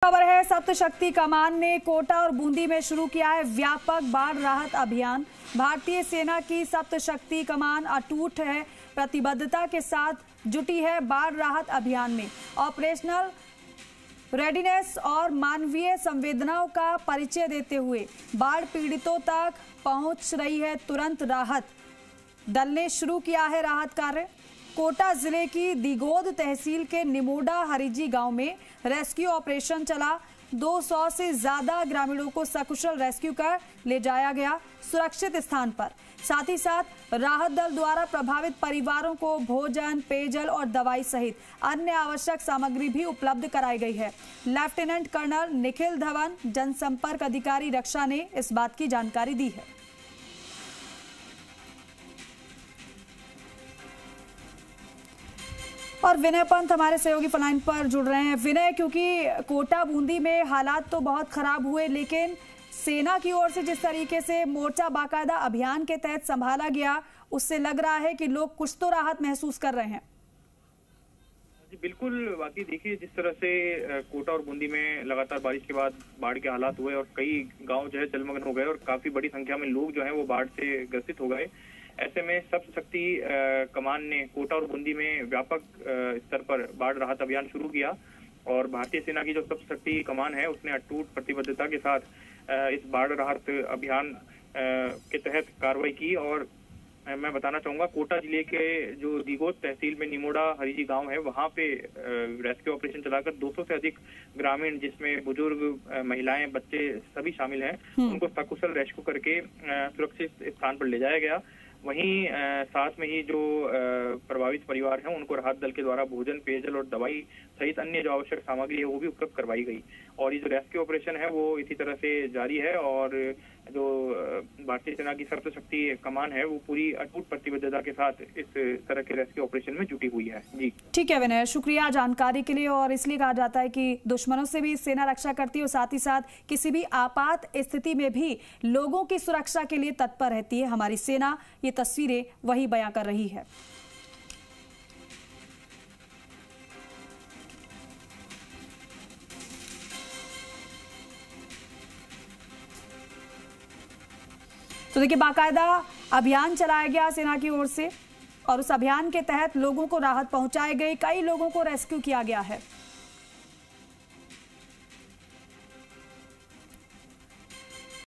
खबर है, सप्तशक्ति कमान ने कोटा और बूंदी में शुरू किया है व्यापक बाढ़ राहत अभियान। भारतीय सेना की सप्तशक्ति कमान अटूट है, प्रतिबद्धता के साथ जुटी है बाढ़ राहत अभियान में। ऑपरेशनल रेडीनेस और मानवीय संवेदनाओं का परिचय देते हुए बाढ़ पीड़ितों तक पहुंच रही है तुरंत राहत। दल ने शुरू किया है राहत कार्य। कोटा जिले की दिगोद तहसील के निमोडा हरिजी गांव में रेस्क्यू ऑपरेशन चला। 200 से ज्यादा ग्रामीणों को सकुशल रेस्क्यू कर ले जाया गया सुरक्षित स्थान पर। साथ ही साथ राहत दल द्वारा प्रभावित परिवारों को भोजन, पेयजल और दवाई सहित अन्य आवश्यक सामग्री भी उपलब्ध कराई गई है। लेफ्टिनेंट कर्नल निखिल धवन, जनसंपर्क अधिकारी रक्षा ने इस बात की जानकारी दी है। और विनय पंत हमारे सहयोगी फोन पर जुड़ रहे हैं। विनय, क्योंकि कोटा बूंदी में हालात तो बहुत खराब हुए, लेकिन सेना की ओर से जिस तरीके से मोर्चा बाकायदा अभियान के तहत संभाला गया, उससे लग रहा है कि लोग कुछ तो राहत महसूस कर रहे हैं। जी बिल्कुल, वाकई देखिए जिस तरह से कोटा और बूंदी में लगातार बारिश के बाद बाढ़ के हालात हुए और कई गांव जो है जलमग्न हो गए और काफी बड़ी संख्या में लोग जो हैं वो बाढ़ से ग्रसित हो गए। ऐसे में सप्तशक्ति कमान ने कोटा और बूंदी में व्यापक स्तर पर बाढ़ राहत अभियान शुरू किया और भारतीय सेना की जो सप्तशक्ति कमान है उसने अटूट प्रतिबद्धता के साथ इस बाढ़ राहत अभियान के तहत कार्रवाई की। और मैं बताना चाहूंगा, कोटा जिले के जो दिगोद तहसील में निमोडा हरिजी गांव है, वहां पे रेस्क्यू ऑपरेशन चलाकर 200 से अधिक ग्रामीण, जिसमें बुजुर्ग, महिलाएं, बच्चे सभी शामिल हैं, उनको सकुशल रेस्क्यू करके सुरक्षित स्थान पर ले जाया गया। वहीं साथ में ही जो प्रभावित परिवार हैं उनको राहत दल के द्वारा भोजन, पेयजल और दवाई सहित अन्य जो आवश्यक सामग्री है वो भी उपलब्ध करवाई गई। और ये जो रेस्क्यू ऑपरेशन है वो इसी तरह से जारी है और जो भारतीय सेना की सप्तशक्ति कमान है वो पूरी अटूट प्रतिबद्धता के साथ इस तरह के रेस्क्यू ऑपरेशन में जुटी हुई है। जी ठीक है विनय, शुक्रिया जानकारी के लिए। और इसलिए कहा जाता है कि दुश्मनों से भी सेना रक्षा करती है और साथ ही साथ किसी भी आपात स्थिति में भी लोगों की सुरक्षा के लिए तत्पर रहती है हमारी सेना। ये तस्वीरें वही बयां कर रही है। तो देखिए, बाकायदा अभियान चलाया गया सेना की ओर से और उस अभियान के तहत लोगों को राहत पहुंचाई गई, कई लोगों को रेस्क्यू किया गया है।